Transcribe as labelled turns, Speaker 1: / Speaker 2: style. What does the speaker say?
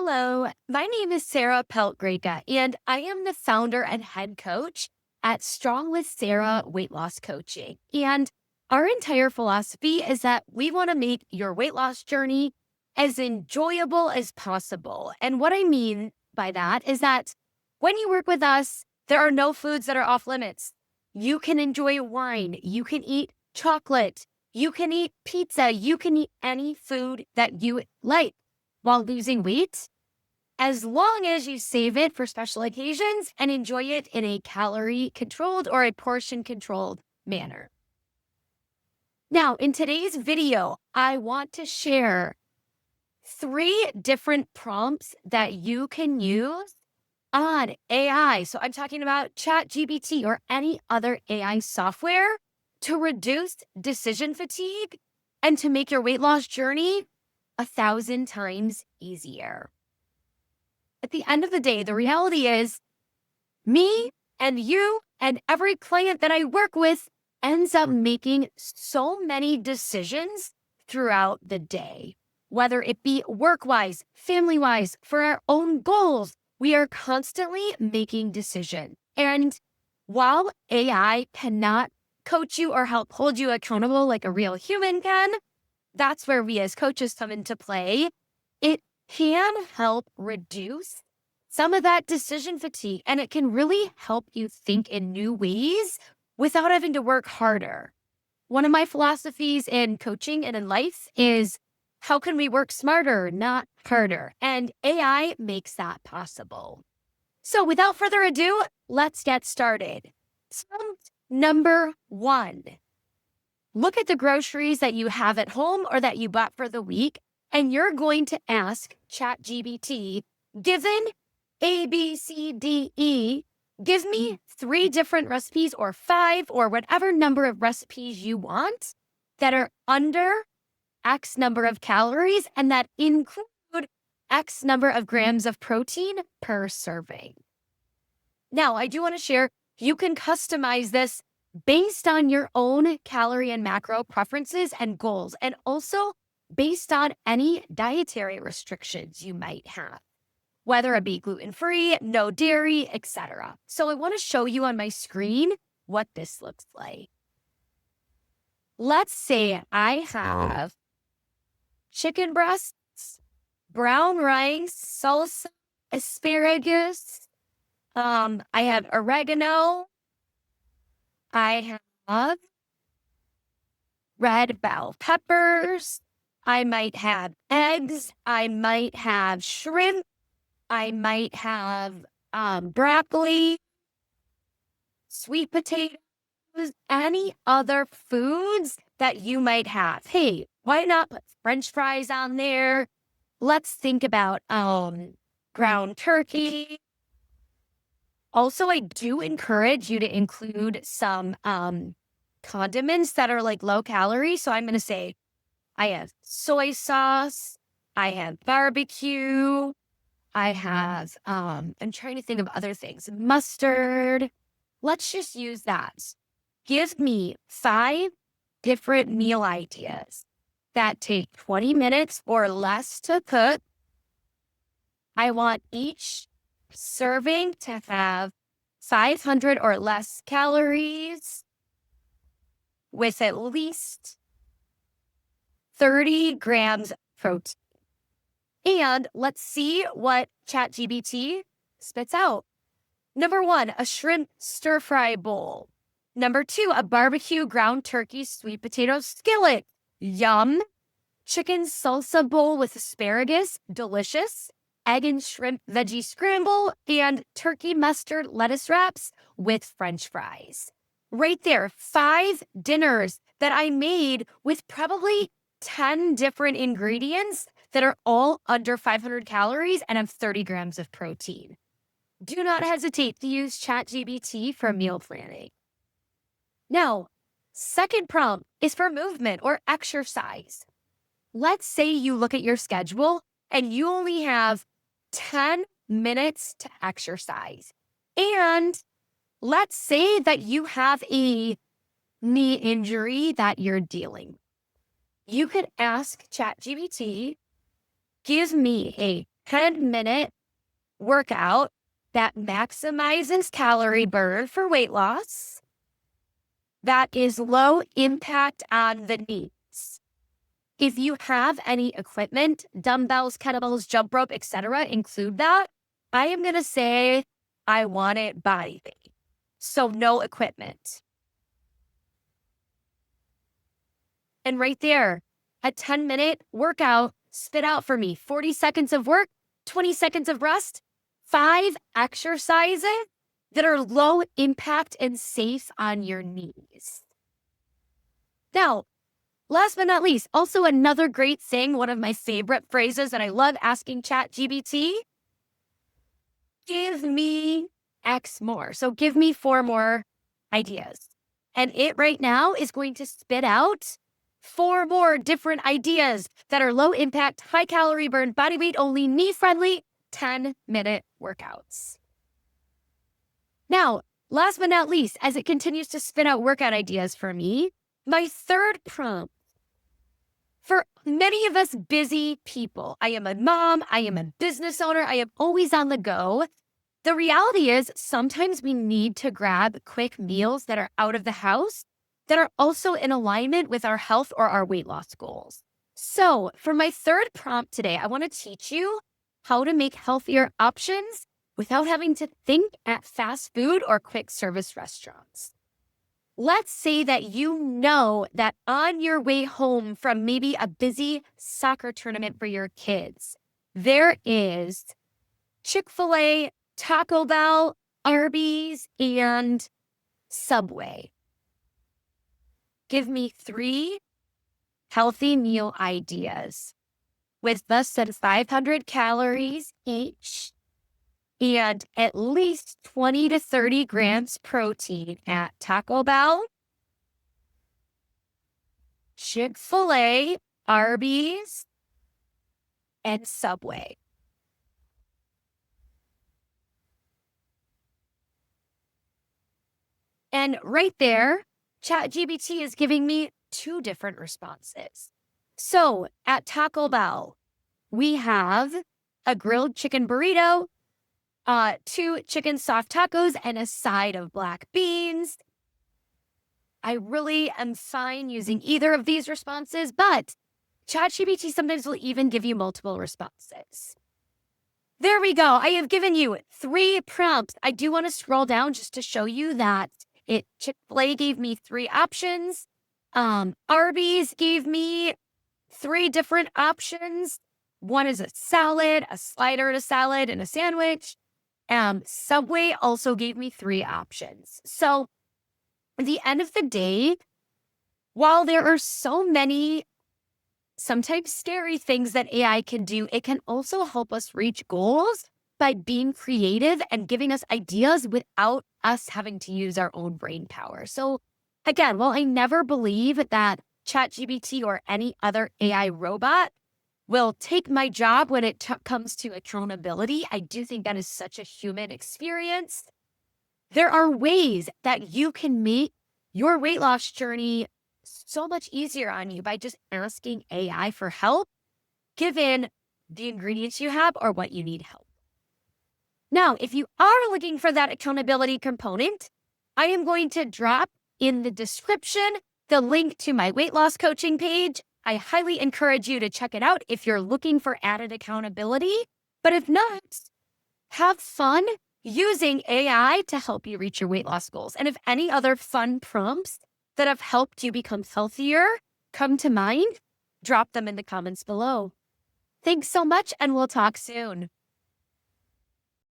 Speaker 1: Hello, my name is 𝘃𝗶𝗱𝗲, and I am the founder and head coach at Strong with Sarah Weight Loss Coaching. And our entire philosophy is that we want to make your weight loss journey as enjoyable as possible. And what I mean by that is that when you work with us, there are no foods that are off limits. You can enjoy wine, you can eat chocolate, you can eat pizza, you can eat any food that you like while losing weight, as long as you save it for special occasions and enjoy it in a calorie-controlled or a portion-controlled manner. Now, in today's video, I want to share 3 different prompts that you can use on AI. So I'm talking about ChatGPT or any other AI software to reduce decision fatigue and to make your weight loss journey 1,000 times easier. At the end of the day, the reality is me and you and every client that I work with ends up making so many decisions throughout the day, whether it be work-wise, family-wise, for our own goals. We are constantly making decisions. And while AI cannot coach you or help hold you accountable like a real human can, that's where we as coaches come into play. It can help reduce some of that decision fatigue, and it can really help you think in new ways without having to work harder. One of my philosophies in coaching and in life is, how can we work smarter, not harder? And AI makes that possible. So without further ado, let's get started. Prompt number 1. Look at the groceries that you have at home or that you bought for the week, and you're going to ask ChatGPT, given A, B, C, D, E, give me 3 different recipes or 5 or whatever number of recipes you want that are under X number of calories and that include X number of grams of protein per serving. Now, I do want to share, you can customize this based on your own calorie and macro preferences and goals, and also based on any dietary restrictions you might have, whether it be gluten-free, no dairy, etc. So I want to show you on my screen what this looks like. Let's say I have chicken breasts, brown rice, salsa, asparagus, I have oregano, I have red bell peppers, I might have eggs, I might have shrimp, I might have broccoli, sweet potatoes, any other foods that you might have. Hey, why not put French fries on there? Let's think about ground turkey. Also, I do encourage you to include some condiments that are like low calorie. So I'm going to say I have soy sauce, I have barbecue, I have, I'm trying to think of other things, mustard. Let's just use that. Give me 5 different meal ideas that take 20 minutes or less to cook. I want each serving to have 500 or less calories with at least 30 grams of protein. And let's see what ChatGPT spits out. Number 1, a shrimp stir-fry bowl. Number 2, a barbecue ground turkey sweet potato skillet. Yum. Chicken salsa bowl with asparagus. Delicious. Egg and shrimp veggie scramble, and turkey mustard lettuce wraps with French fries. Right there, 5 dinners that I made with probably 10 different ingredients that are all under 500 calories and have 30 grams of protein. Do not hesitate to use ChatGPT for meal planning. Now, second prompt is for movement or exercise. Let's say you look at your schedule and you only have 10 minutes to exercise. And let's say that you have a knee injury that you're dealing with. You could ask ChatGPT, give me a 10-minute workout that maximizes calorie burn for weight loss, that is low impact on the knees. If you have any equipment, dumbbells, kettlebells, jump rope, etc., include that. I am going to say I want it body weight. So no equipment. And right there, a 10-minute workout, spit out for me 40 seconds of work, 20 seconds of rest, 5 exercises that are low impact and safe on your knees. Now, last but not least, also another great thing, one of my favorite phrases that I love asking ChatGPT, give me X more. So give me 4 more ideas. And it right now is going to spit out 4 more different ideas that are low impact, high calorie burn, body weight only, knee friendly, 10-minute workouts. Now, last but not least, as it continues to spit out workout ideas for me, my third prompt for many of us busy people. I am a mom, I am a business owner, I am always on the go. The reality is sometimes we need to grab quick meals that are out of the house that are also in alignment with our health or our weight loss goals. So for my third prompt today, I want to teach you how to make healthier options without having to think at fast food or quick service restaurants. Let's say that you know that on your way home from maybe a busy soccer tournament for your kids, there is Chick-fil-A, Taco Bell, Arby's, and Subway. Give me 3 healthy meal ideas with less than 500 calories each and at least 20 to 30 grams protein at Taco Bell, Chick-fil-A, Arby's, and Subway. And right there, ChatGPT is giving me 2 different responses. So at Taco Bell, we have a grilled chicken burrito, 2 chicken soft tacos, and a side of black beans. I really am fine using either of these responses, but ChatGPT sometimes will even give you multiple responses. There we go. I have given you 3 prompts. I do want to scroll down just to show you that Chick-fil-A gave me 3 options. Arby's gave me 3 different options. One is a salad, a slider, a salad, and a sandwich. Subway also gave me 3 options. So at the end of the day, while there are so many sometimes scary things that AI can do, it can also help us reach goals by being creative and giving us ideas without us having to use our own brain power. So again, while I never believe that ChatGPT or any other AI robot will take my job when it comes to accountability, I do think that is such a human experience. There are ways that you can make your weight loss journey so much easier on you by just asking AI for help, given the ingredients you have or what you need help. Now, if you are looking for that accountability component, I am going to drop in the description the link to my weight loss coaching page. I highly encourage you to check it out if you're looking for added accountability. But if not, have fun using AI to help you reach your weight loss goals. And if any other fun prompts that have helped you become healthier come to mind, drop them in the comments below. Thanks so much, and we'll talk soon.